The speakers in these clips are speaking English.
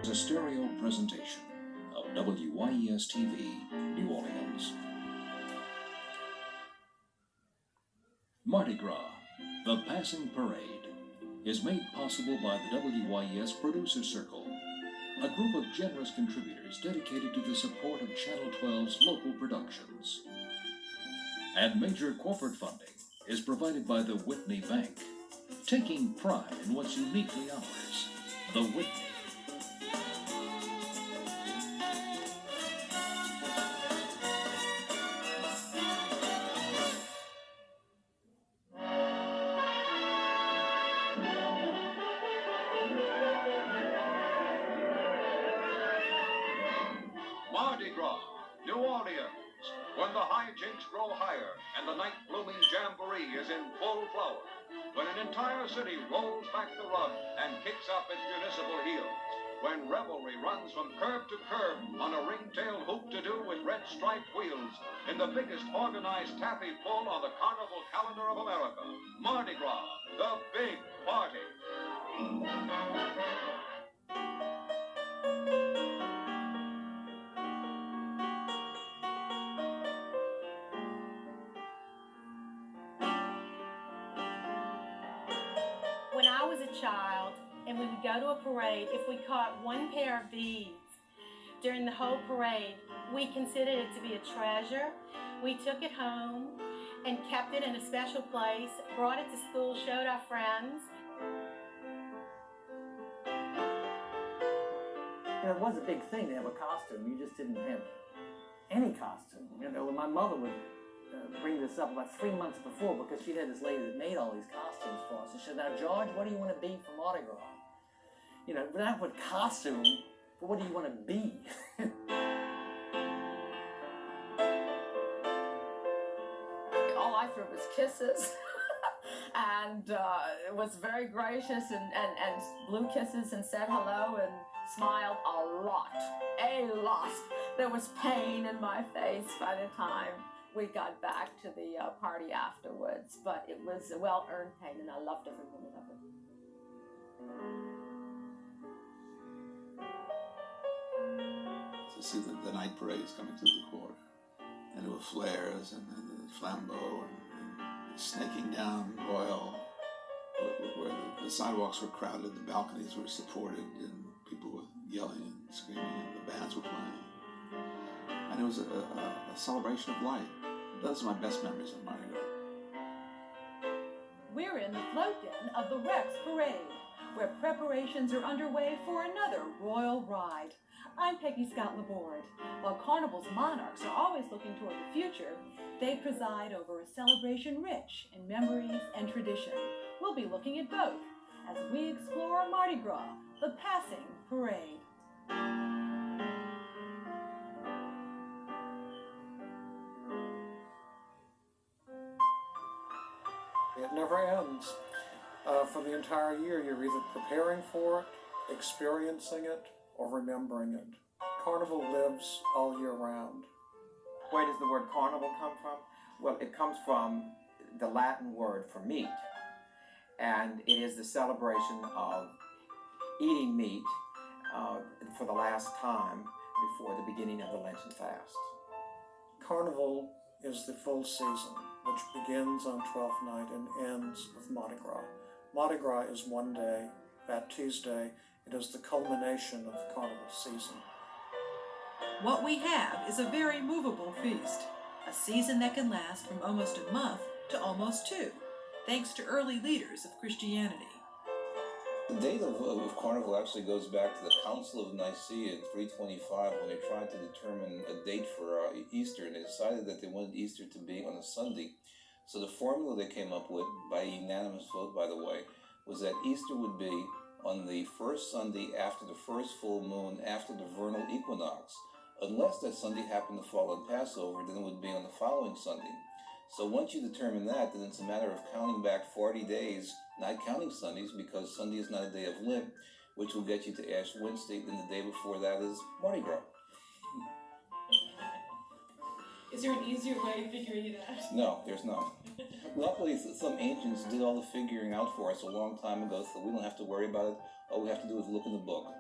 A stereo presentation of WYES-TV, New Orleans. Mardi Gras, the passing parade, is made possible by the WYES Producer Circle, a group of generous contributors dedicated to the support of Channel 12's local productions. And major corporate funding is provided by the Whitney Bank, taking pride in what's uniquely ours, the Whitney. Mardi Gras, New Orleans, when the hijinks grow higher and the night-blooming jamboree is in full flower, when an entire city rolls back the rug and kicks up its municipal heels, when revelry runs from curb to curb on a ring-tailed hoop-to-do with red-striped wheels in the biggest organized taffy pull on the carnival calendar of America, Mardi Gras, the big party. When I was a child and we would go to a parade, if we caught one pair of beads during the whole parade, we considered it to be a treasure. We took it home and kept it in a special place, brought it to school, showed our friends. It was a big thing to have a costume. You just didn't have any costume. When my mother would bring this up about 3 months before, because she had this lady that made all these costumes for us. And she said, "Now, George, what do you want to be for Mardi Gras?" Not what costume, but what do you want to be? All I threw was kisses. And it was very gracious and blew kisses and said hello and smiled a lot. There was pain in my face by the time we got back to the party afterwards, but it was a well-earned pain, and I loved every minute of it. To see the night parades coming through the quarter, and there were flares and the flambeau and snaking down Royal, where the sidewalks were crowded, the balconies were supported, and people were yelling and screaming, and the bands were playing. And it was a celebration of light. Those are my best memories of Mardi Gras. We're in the float den of the Rex Parade, where preparations are underway for another royal ride. I'm Peggy Scott Laborde. While Carnival's monarchs are always looking toward the future, they preside over a celebration rich in memories and tradition. We'll be looking at both as we explore Mardi Gras, the passing parade. It never ends. For the entire year, you're either preparing for it, experiencing it, or remembering it. Carnival lives all year round. Where does the word carnival come from? Well, it comes from the Latin word for meat. And it is the celebration of eating meat for the last time before the beginning of the Lenten fast. Carnival is the full season, which begins on Twelfth Night and ends with Mardi Gras. Mardi Gras is one day, that Tuesday. It is the culmination of the carnival season. What we have is a very movable feast, a season that can last from almost a month to almost 2, thanks to early leaders of Christianity. The date of Carnival actually goes back to the Council of Nicaea in 325, when they tried to determine a date for Easter, and they decided that they wanted Easter to be on a Sunday. So the formula they came up with, by unanimous vote by the way, was that Easter would be on the first Sunday after the first full moon after the vernal equinox. Unless that Sunday happened to fall on Passover, then it would be on the following Sunday. So once you determine that, then it's a matter of counting back 40 days, not counting Sundays, because Sunday is not a day of Lent, which will get you to Ash Wednesday, then the day before that is Mardi Gras. Is there an easier way of figuring it out? No, there's not. Luckily, some ancients did all the figuring out for us a long time ago, so we don't have to worry about it. All we have to do is look in the book.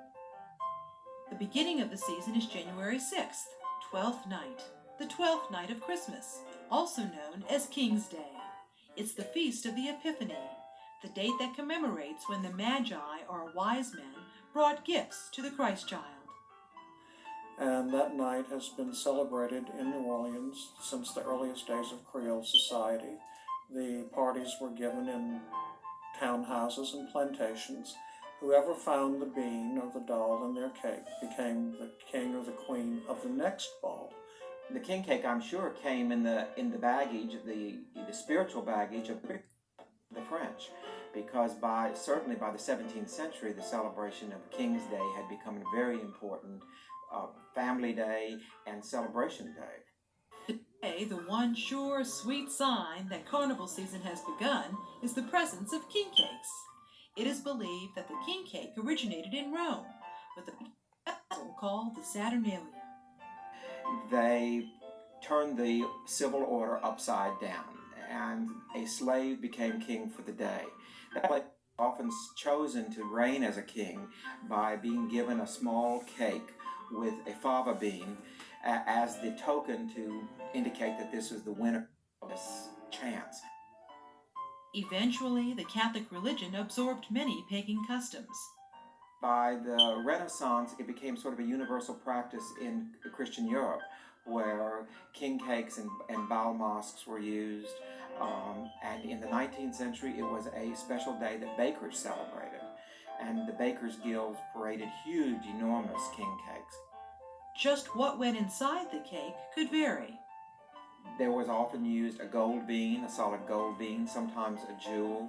The beginning of the season is January 6th, 12th night, the 12th night of Christmas, also known as King's Day. It's the Feast of the Epiphany, the date that commemorates when the Magi, or wise men, brought gifts to the Christ child. And that night has been celebrated in New Orleans since the earliest days of Creole society. The parties were given in townhouses and plantations. Whoever found the bean or the doll in their cake became the king or the queen of the next ball. The king cake, I'm sure, came in the baggage, the spiritual baggage of the French, because certainly by the 17th century, the celebration of King's Day had become a very important family day and celebration day. Today, the one sure, sweet sign that carnival season has begun is the presence of king cakes. It is believed that the king cake originated in Rome, with a festival called the Saturnalia. They turned the civil order upside down, and a slave became king for the day. That slave was often chosen to reign as a king by being given a small cake with a fava bean as the token to indicate that this was the winner of this chance. Eventually, the Catholic religion absorbed many pagan customs. By the Renaissance, it became sort of a universal practice in Christian Europe, where king cakes and bal masques were used. And in the 19th century, it was a special day that bakers celebrated. And the Bakers' Guilds paraded huge, enormous king cakes. Just what went inside the cake could vary. There was often used a gold bean, a solid gold bean, sometimes a jewel,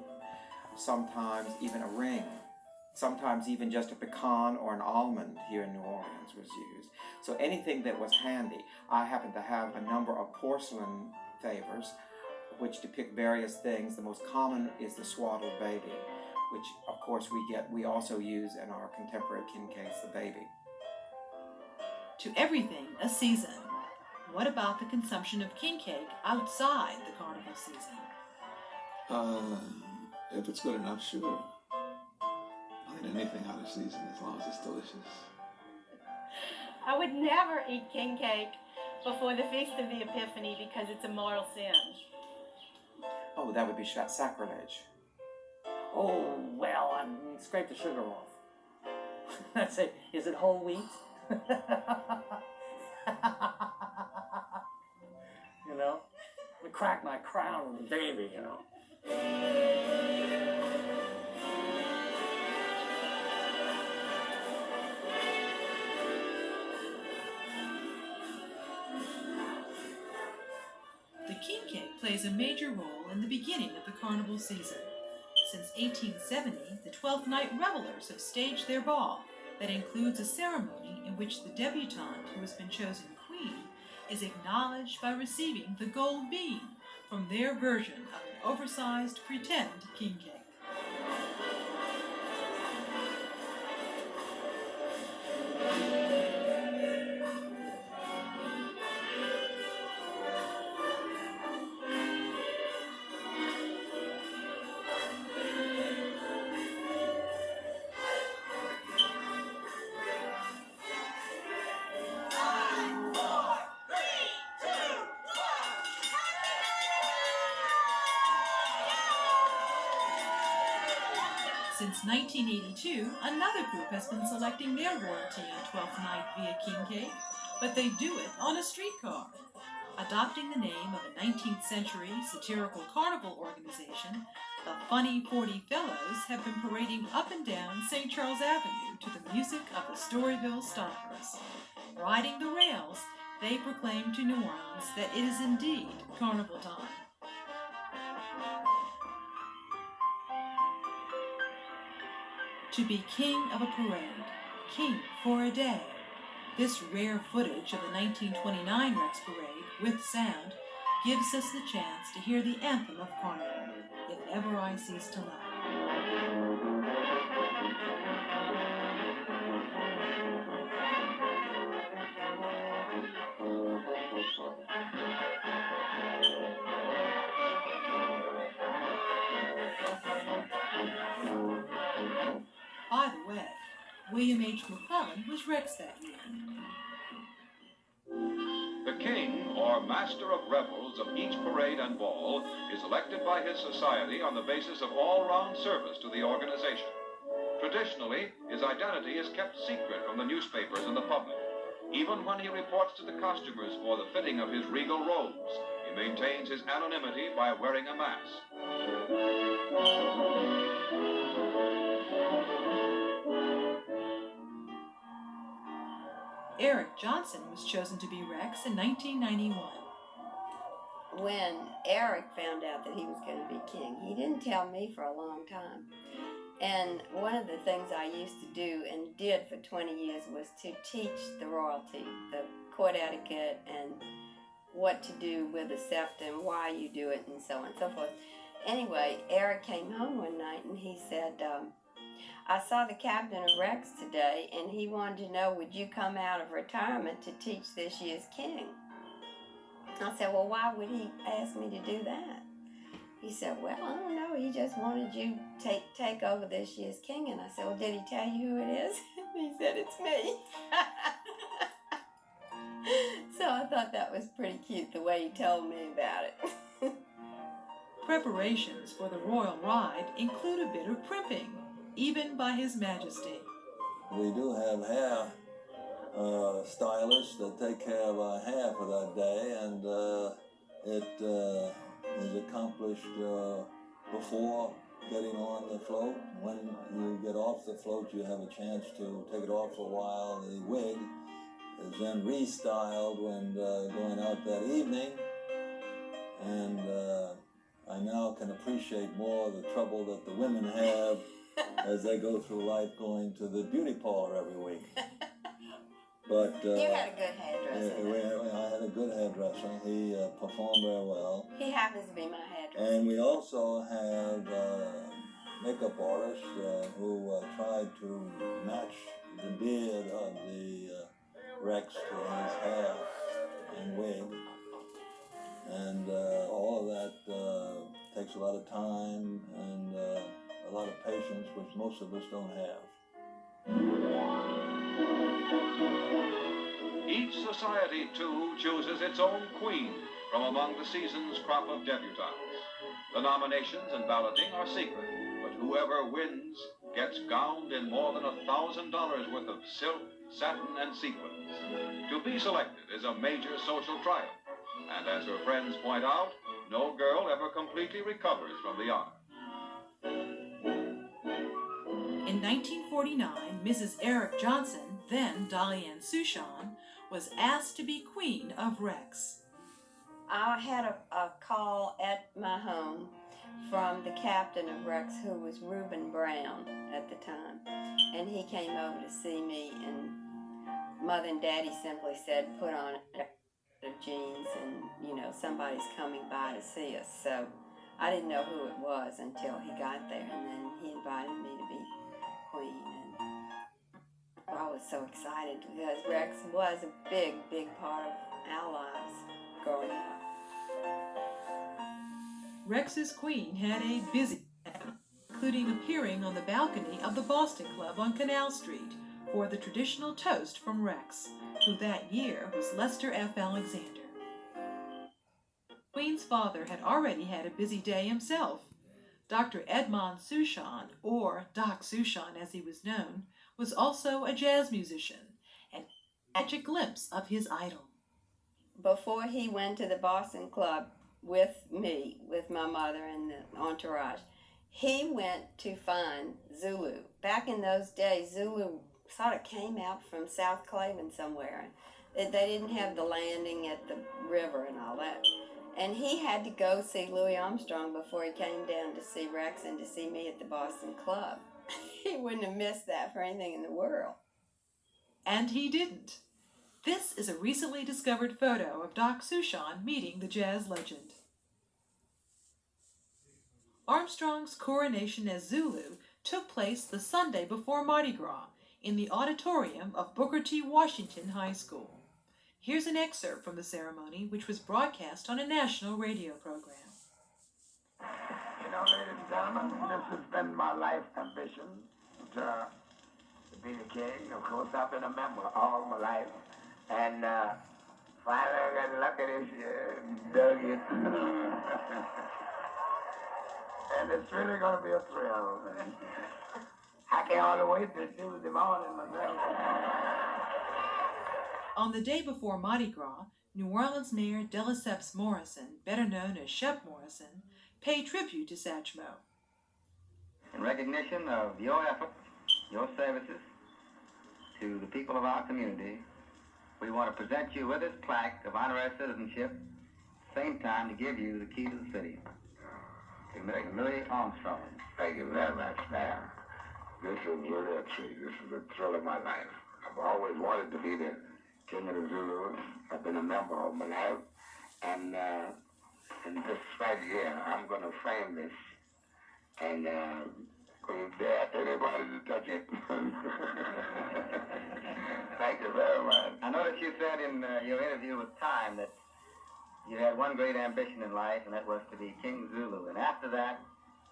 sometimes even a ring. Sometimes even just a pecan or an almond here in New Orleans was used. So anything that was handy. I happen to have a number of porcelain favors which depict various things. The most common is the swaddled baby, which of course we also use in our contemporary king cakes, the baby. To everything, a season. What about the consumption of king cake outside the carnival season? If it's good enough, sure. I'll eat anything out of season as long as it's delicious. I would never eat king cake before the Feast of the Epiphany because it's a mortal sin. Oh, that would be sacrilege. Oh, well, scrape the sugar off. That's it. Is it whole wheat? You know? I crack my crown with the baby, you know? The king cake plays a major role in the beginning of the carnival season. Since 1870, the 12th night revelers have staged their ball that includes a ceremony in which the debutante who has been chosen queen is acknowledged by receiving the gold bean from their version of an oversized pretend king cake. Since 1982, another group has been selecting their royalty on 12th night via king cake, but they do it on a streetcar. Adopting the name of a 19th century satirical carnival organization, the Funny 40 Fellows have been parading up and down St. Charles Avenue to the music of the Storyville Stompers. Riding the rails, they proclaim to New Orleans that it is indeed carnival time. To be king of a parade, king for a day. This rare footage of the 1929 Rex Parade, with sound, gives us the chance to hear the anthem of Carnival, If Ever I Cease to Love. By the way, William H. McClellan was Rex that year. The king, or master of revels, of each parade and ball is elected by his society on the basis of all-round service to the organization. Traditionally, his identity is kept secret from the newspapers and the public. Even when he reports to the costumers for the fitting of his regal robes, he maintains his anonymity by wearing a mask. Eric Johnson was chosen to be Rex in 1991. When Eric found out that he was going to be king, he didn't tell me for a long time. And one of the things I used to do and did for 20 years was to teach the royalty, the court etiquette and what to do with the scepter and why you do it and so on and so forth. Anyway, Eric came home one night and he said, I saw the captain of Rex today and he wanted to know, would you come out of retirement to teach this year's king? I said, well, why would he ask me to do that? He said, well, I don't know. He just wanted you to take over this year's king. And I said, well, did he tell you who it is? He said, it's me. So I thought that was pretty cute, the way he told me about it. Preparations for the royal ride include a bit of primping, even by His Majesty. We do have hair stylists that take care of our hair for that day, and it is accomplished before getting on the float. When you get off the float, you have a chance to take it off for a while. The wig is then restyled when going out that evening, and I now can appreciate more the trouble that the women have as they go through life going to the beauty parlor every week. But you had a good hairdresser. I had a good hairdresser. He performed very well. He happens to be my hairdresser. And we also have makeup artists who tried to match the beard of the Rex to his hair and wig. And all of that takes a lot of time and a lot of patience, which most of us don't have. Each society, too, chooses its own queen from among the season's crop of debutantes. The nominations and balloting are secret, but whoever wins gets gowned in more than $1,000 worth of silk, satin, and sequins. To be selected is a major social triumph, and as her friends point out, no girl ever completely recovers from the honor. In 1949, Mrs. Eric Johnson, then Dolly Ann Souchon, was asked to be Queen of Rex. I had a call at my home from the captain of Rex, who was Reuben Brown at the time, and he came over to see me, and Mother and Daddy simply said, put on jeans and, somebody's coming by to see us. So I didn't know who it was until he got there, and then he invited me to be queen. And I was so excited because Rex was a big, big part of our lives growing up. Rex's queen had a busy life, including appearing on the balcony of the Boston Club on Canal Street for the traditional toast from Rex, who that year was Lester F. Alexander. Queen's father had already had a busy day himself. Dr. Edmond Souchon, or Doc Souchon as he was known, was also a jazz musician and catch a glimpse of his idol. Before he went to the Boston Club with me, with my mother and the entourage, he went to find Zulu. Back in those days, Zulu sort of came out from South Clavin somewhere. They didn't have the landing at the river and all that. And he had to go see Louis Armstrong before he came down to see Rex and to see me at the Boston Club. He wouldn't have missed that for anything in the world. And he didn't. This is a recently discovered photo of Doc Souchon meeting the jazz legend. Armstrong's coronation as Zulu took place the Sunday before Mardi Gras in the auditorium of Booker T. Washington High School. Here's an excerpt from the ceremony, which was broadcast on a national radio program. Ladies and gentlemen, this has been my life ambition to be the king. Of course, I've been a member all my life. And finally I got lucky this year and dug it. And it's really going to be a thrill. I can't hardly wait till Tuesday morning myself. On the day before Mardi Gras, New Orleans Mayor De Lesseps Morrison, better known as Shep Morrison, paid tribute to Satchmo. In recognition of your efforts, your services to the people of our community, we want to present you with this plaque of honorary citizenship, at the same time to give you the key to the city. To Louis Armstrong. Thank you very much, ma'am. This is really a treat. This is the thrill of my life. I've always wanted to be the king of the Zulus. I've been a member all my life. And in this right here, I'm going to frame this. And going to dare anybody to touch it. Thank you very much. I noticed you said in your interview with Time that you had one great ambition in life, and that was to be King Zulu. And after that,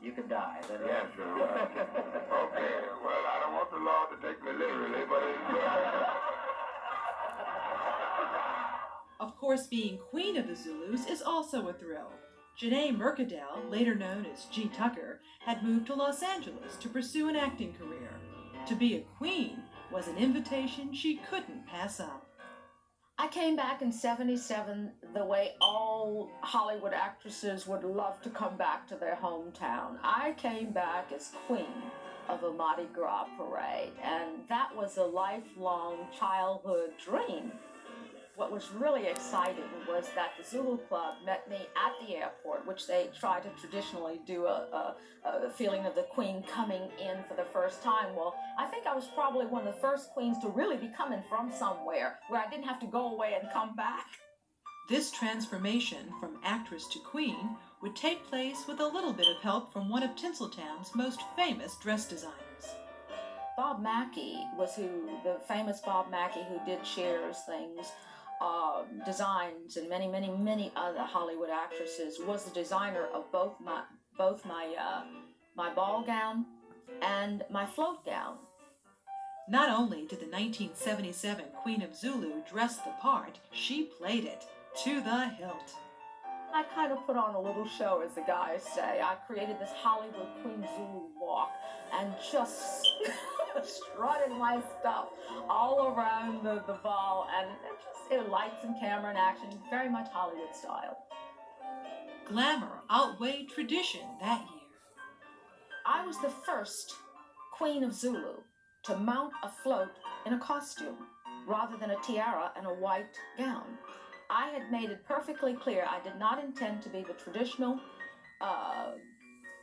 you could die. Is that right? Yes, sir. Okay. Well, I don't want the Lord to take me literally, but it's Of course, being Queen of the Zulus is also a thrill. Janae Mercadal, later known as G. Tucker, had moved to Los Angeles to pursue an acting career. To be a queen was an invitation she couldn't pass up. I came back in '77 the way all Hollywood actresses would love to come back to their hometown. I came back as queen of a Mardi Gras parade, and that was a lifelong childhood dream. What was really exciting was that the Zulu Club met me at the airport, which they try to traditionally do a feeling of the queen coming in for the first time. Well, I think I was probably one of the first queens to really be coming from somewhere where I didn't have to go away and come back. This transformation from actress to queen would take place with a little bit of help from one of Tinseltown's most famous dress designers. Bob Mackie was the famous Bob Mackie who did Cher's things, designs, and many other Hollywood actresses, was the designer of both my ball gown and my float gown. Not only did the 1977 Queen of Zulu dress the part, she played it to the hilt. I kind of put on a little show, as the guys say. I created this Hollywood Queen Zulu walk and just strutted my stuff all around the ball, and lights and camera and action, very much Hollywood style. Glamour outweighed tradition that year. I was the first Queen of Zulu to mount a float in a costume rather than a tiara and a white gown. I had made it perfectly clear I did not intend to be the traditional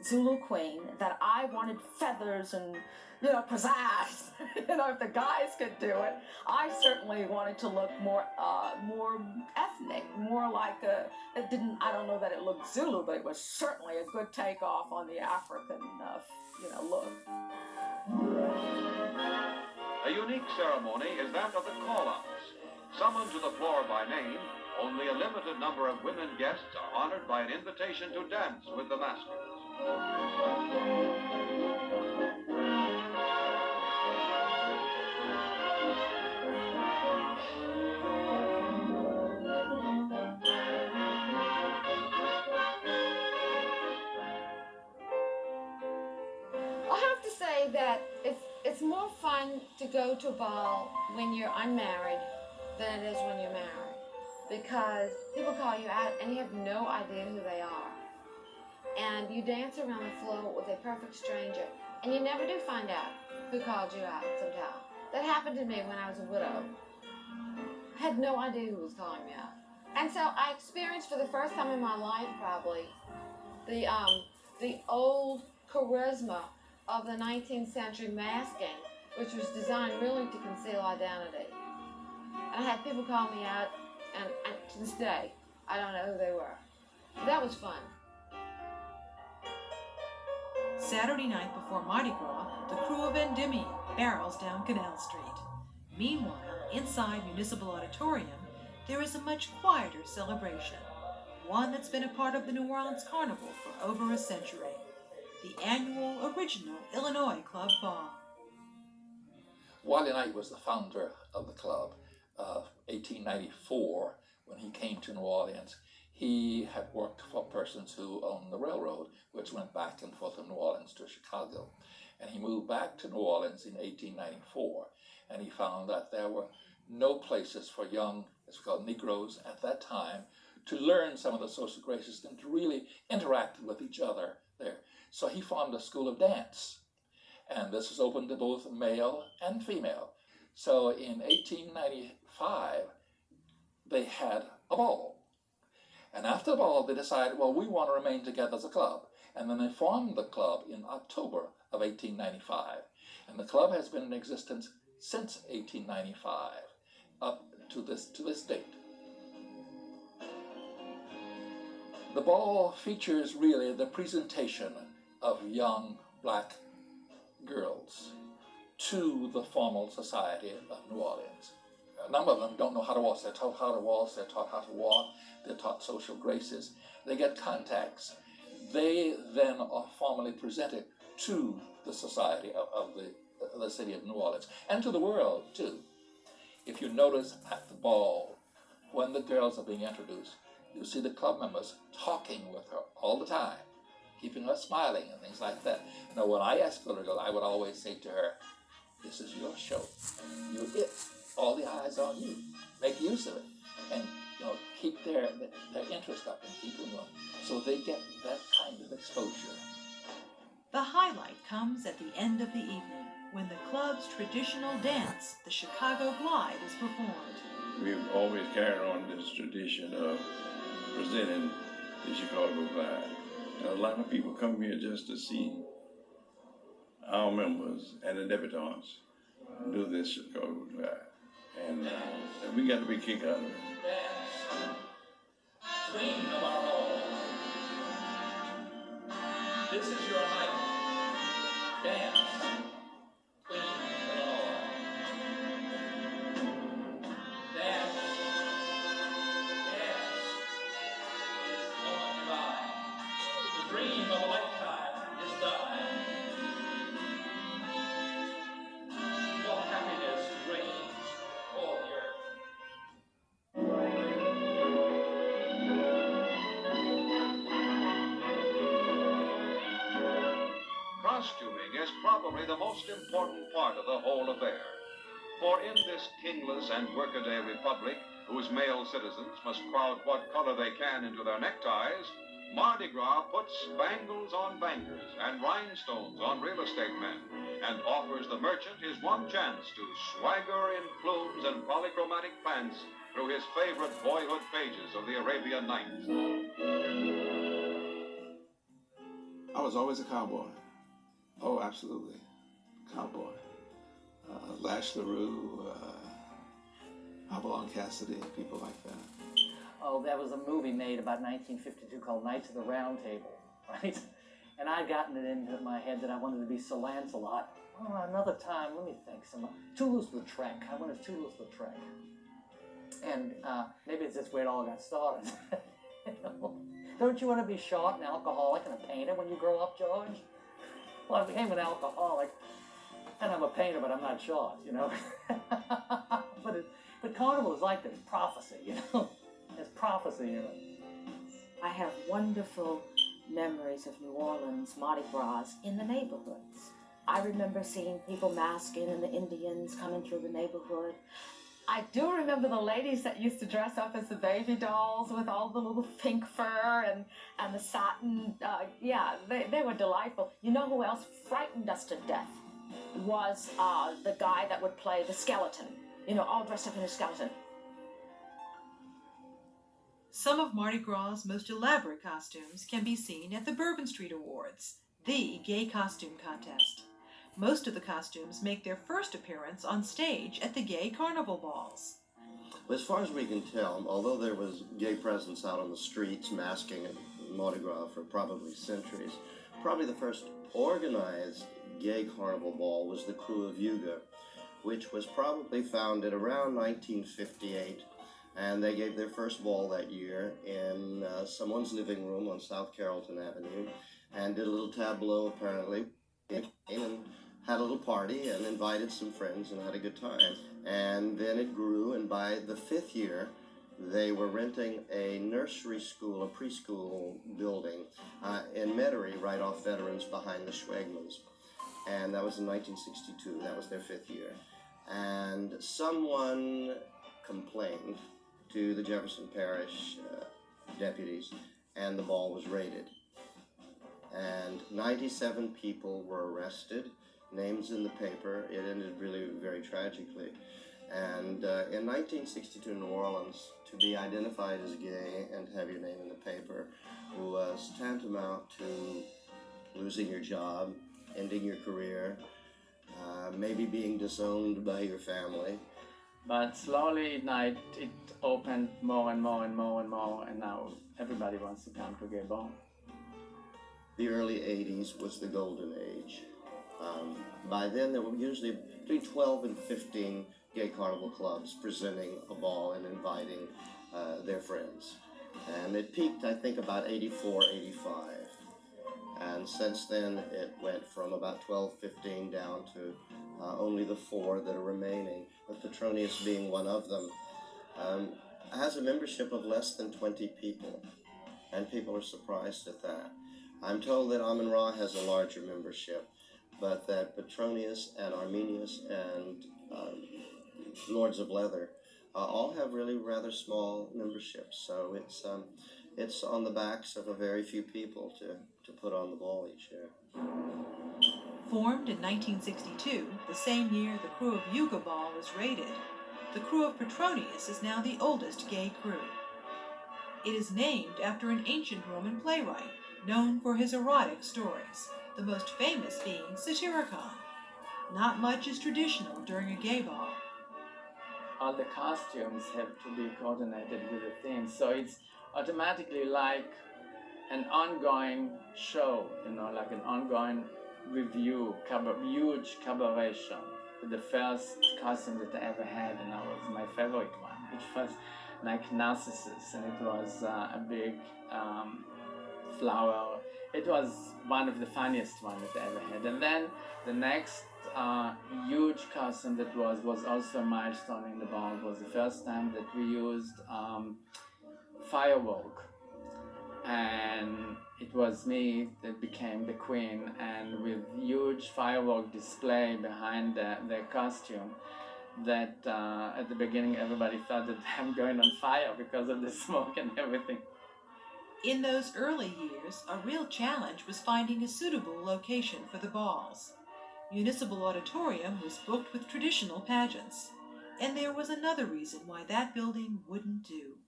Zulu queen, that I wanted feathers and, pizzazz. If the guys could do it, I certainly wanted to look more ethnic, more like I don't know that it looked Zulu, but it was certainly a good takeoff on the African, look. A unique ceremony is that of the call-outs. Summoned to the floor by name, only a limited number of women guests are honored by an invitation to dance with the maskers. I have to say that it's more fun to go to a ball when you're unmarried than it is when you're married, because people call you out and you have no idea who they are, and you dance around the floor with a perfect stranger and you never do find out who called you out sometime. That happened to me when I was a widow. I had no idea who was calling me out, and so I experienced for the first time in my life probably the old charisma of the 19th century masking, which was designed really to conceal identity. And I had people call me out, and to this day, I don't know who they were. That was fun. Saturday night before Mardi Gras, the crew of Endymion barrels down Canal Street. Meanwhile, inside Municipal Auditorium, there is a much quieter celebration, one that's been a part of the New Orleans Carnival for over a century. The annual original Illinois Club Ball. Wally Knight was the founder of the club. 1894, when he came to New Orleans, he had worked for persons who owned the railroad, which went back and forth from New Orleans to Chicago. And he moved back to New Orleans in 1894, and he found that there were no places for young, as we call Negroes at that time, to learn some of the social graces and to really interact with each other there. So he formed a school of dance, and this was open to both male and female. So in 1895, they had a ball. And after the ball, they decided, well, we want to remain together as a club. And then they formed the club in October of 1895. And the club has been in existence since 1895, up to this date. The ball features really the presentation of young black girls to the formal society of New Orleans. A number of them don't know how to waltz. They're taught how to waltz, they're taught how to walk, they're taught social graces. They get contacts. They then are formally presented to the society of the city of New Orleans, and to the world too. If you notice at the ball, when the girls are being introduced, you see the club members talking with her all the time, keeping her smiling and things like that. Now, when I asked the girl, I would always say to her, this is your show. You're it. All the eyes on you. Make use of it. And keep their interest up and keep them going. So they get that kind of exposure. The highlight comes at the end of the evening, when the club's traditional dance, the Chicago Glide, is performed. We've always carried on this tradition of presenting the Chicago Glide. And a lot of people come here just to see our members and the debutantes do this Chicago Glide. And we got a big kick out of it. Queen of our hall. This is your night. Dance. Queen of the hall. Dance. Dance. Moment divine. The dream of a lifetime is done. Your happiness reigns all the earth. Costuming is probably the most important part of the whole affair. For in this kingless and workaday republic, whose male citizens must crowd what color they can into their neckties, Mardi Gras puts spangles on bankers and rhinestones on real estate men, and offers the merchant his one chance to swagger in plumes and polychromatic pants through his favorite boyhood pages of the Arabian Nights. I was always a cowboy. Oh, absolutely. Cowboy. Lash LaRue, Hopalong Cassidy, people like that. Oh, there was a movie made about 1952 called Knights of the Round Table, right? And I'd gotten it into my head that I wanted to be Sir Lancelot. Oh, another time, let me think. Toulouse-Lautrec. I wanted Toulouse-Lautrec. And maybe it's just where it all got started. Don't you want to be short, an alcoholic, and a painter when you grow up, George? Well, I became an alcoholic, and I'm a painter, but I'm not short, But carnival is like this prophecy, There's prophecy in it. I have wonderful memories of New Orleans Mardi Gras in the neighborhoods. I remember seeing people masking and the Indians coming through the neighborhood. I do remember the ladies that used to dress up as the baby dolls with all the little pink fur and the satin. They were delightful. You know who else frightened us to death? Was the guy that would play the skeleton. All dressed up in a skeleton. Some of Mardi Gras' most elaborate costumes can be seen at the Bourbon Street Awards, the gay costume contest. Most of the costumes make their first appearance on stage at the gay carnival balls. As far as we can tell, although there was gay presence out on the streets masking at Mardi Gras for probably centuries, probably the first organized gay carnival ball was the Crew of Yuga, which was probably founded around 1958, and they gave their first ball that year in someone's living room on South Carrollton Avenue, and did a little tableau apparently, and had a little party and invited some friends and had a good time. And then it grew, and by the 5th year, they were renting a nursery school, a preschool building in Metairie, right off Veterans behind the Schwegmans. And that was in 1962. That was their 5th year. And someone complained to the Jefferson Parish deputies, and the ball was raided. And 97 people were arrested, names in the paper. It ended really very tragically. And in 1962 in New Orleans, to be identified as gay and have your name in the paper was tantamount to losing your job, ending your career, maybe being disowned by your family. But slowly at night it opened more and more and more and more, and now everybody wants to come to Gay Ball. The early 80s was the golden age. By then there were usually between 12 and 15 gay carnival clubs presenting a ball and inviting their friends. And it peaked, I think, about 84, 85. And since then it went from about 12, 15 down to only the 4 that are remaining, with Petronius being one of them. Has a membership of less than 20 people, and people are surprised at that. I'm told that Amun-Ra has a larger membership, but that Petronius and Arminius and Lords of Leather all have really rather small memberships. So it's on the backs of a very few people to put on the ball each year. Formed in 1962, the same year the crew of Yuga Ball was raided, the crew of Petronius is now the oldest gay crew. It is named after an ancient Roman playwright known for his erotic stories, the most famous being Satyricon. Not much is traditional during a gay ball. All the costumes have to be coordinated with the theme, so it's automatically like an ongoing show, like an ongoing review, huge cabaret show. The first costume that I ever had, was my favorite one, which was like Narcissus, and it was a big flower. It was one of the funniest ones that I ever had. And then the next huge costume that was also a milestone in the ball was the first time that we used firework. And it was me that became the queen, and with huge firework display behind the costume, that at the beginning everybody thought that I'm going on fire because of the smoke and everything. In those early years, a real challenge was finding a suitable location for the balls. Municipal Auditorium was booked with traditional pageants, and there was another reason why that building wouldn't do.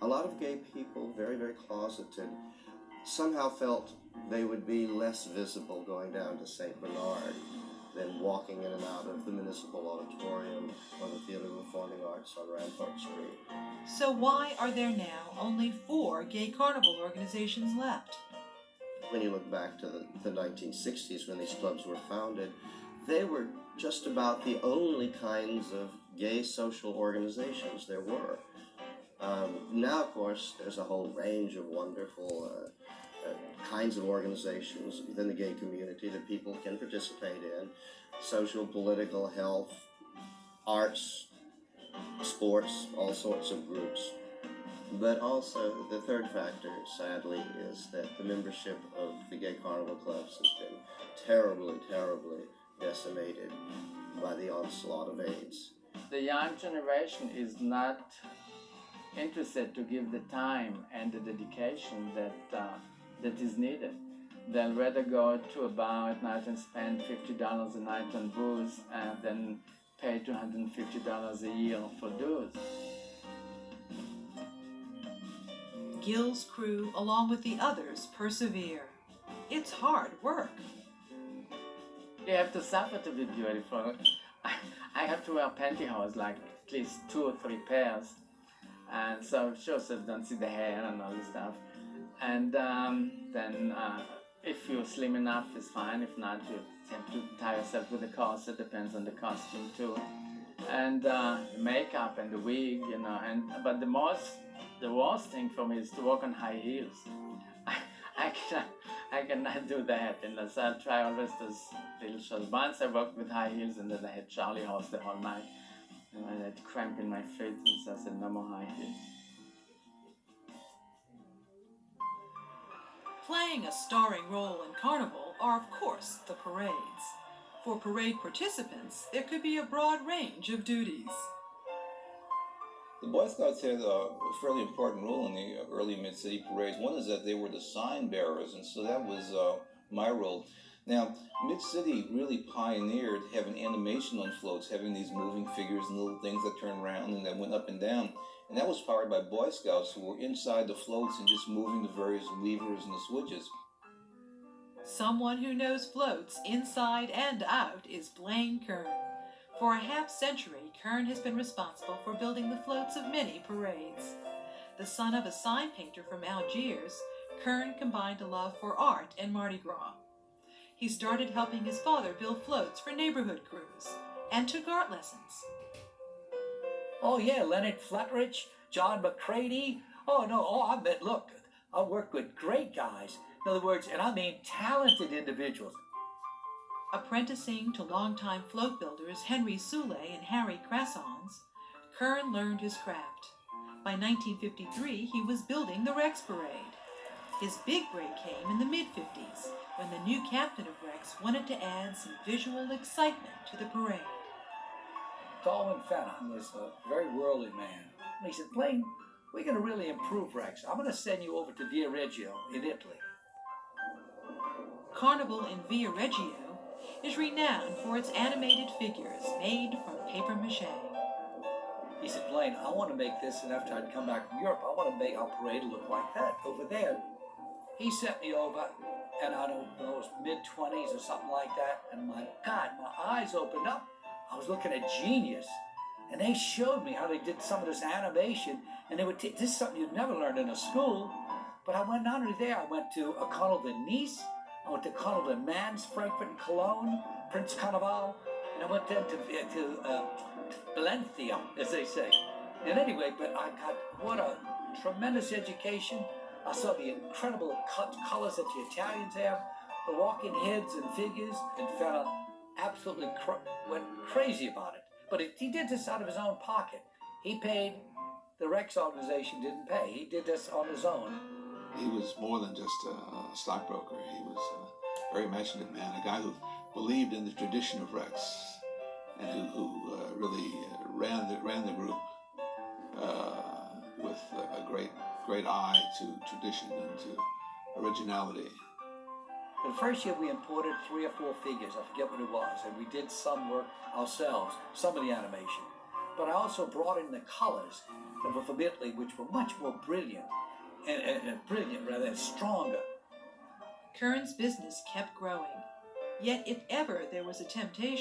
A lot of gay people, very, very closeted, somehow felt they would be less visible going down to St. Bernard than walking in and out of the Municipal Auditorium or the Theater of Performing Arts on Rampart Street. So why are there now only 4 gay carnival organizations left? When you look back to the 1960s when these clubs were founded, they were just about the only kinds of gay social organizations there were. Now, of course, there's a whole range of wonderful kinds of organizations within the gay community that people can participate in. Social, political, health, arts, sports, all sorts of groups. But also, the third factor, sadly, is that the membership of the gay carnival clubs has been terribly, terribly decimated by the onslaught of AIDS. The young generation is not interested to give the time and the dedication that is needed. They'll rather go to a bar at night and spend $50 a night on booze than pay $250 a year for dues. Gill's crew, along with the others, persevere. It's hard work. You have to suffer to be beautiful. I have to wear pantyhose, like at least 2 or 3 pairs. And so Joseph don't see the hair and all this stuff. And then if you're slim enough, it's fine. If not, you have to tie yourself with a corset. Depends on the costume too. And the makeup and the wig, but the worst thing for me is to walk on high heels. I I cannot do that. And so I try always those little shows. Once I worked with high heels, and then I had Charlie horse the whole night. And I had cramp in my feet, and so I said, no more high heels. Playing a starring role in Carnival are, of course, the parades. For parade participants, there could be a broad range of duties. The Boy Scouts had a fairly important role in the early Mid-City parades. One is that they were the sign bearers, and so that was my role. Now, Mid-City really pioneered having animation on floats, having these moving figures and little things that turned around and that went up and down. And that was powered by Boy Scouts who were inside the floats and just moving the various levers and the switches. Someone who knows floats inside and out is Blaine Kern. For a half-century, Kern has been responsible for building the floats of many parades. The son of a sign painter from Algiers, Kern combined a love for art and Mardi Gras. He started helping his father build floats for neighborhood crews and took art lessons. Oh yeah, Leonard Fletridge, John McCready. I meant, look, I worked with great guys. In other words, and I mean talented individuals. Apprenticing to longtime float builders Henry Soule and Harry Crassons, Kern learned his craft. By 1953, he was building the Rex Parade. His big break came in the mid-50s, when the new captain of Rex wanted to add some visual excitement to the parade. Darwin Fenton was a very worldly man. And he said, Blaine, we're going to really improve Rex. I'm going to send you over to Viareggio in Italy. Carnival in Viareggio is renowned for its animated figures made from papier-mâché. He said, Blaine, I want to make this, and after I'd come back from Europe, I want to make our parade look like that over there. He sent me over, and I don't know, it was mid-20s or something like that, and my God, my eyes opened up. I was looking at genius, and they showed me how they did some of this animation, and they would take, this is something you'd never learned in a school, but I went not only there, I went to a Carnival in Nice, I went to Carnival in Mans, Frankfurt, and Cologne, Prince Carnival, and I went then to Valencia, as they say. And anyway, but I got, what a tremendous education. I saw the incredible colors that the Italians have, the walking heads and figures, and felt absolutely went crazy about it. But he did this out of his own pocket. He paid, the Rex organization didn't pay. He did this on his own. He was more than just a stockbroker. He was a very imaginative man, a guy who believed in the tradition of Rex, and who really ran the group with a great eye to tradition and to originality. The first year we imported 3 or 4 figures, I forget what it was, and we did some work ourselves, some of the animation. But I also brought in the colors that were from Italy, which were much more brilliant, and stronger. Kern's business kept growing. Yet if ever there was a temptation,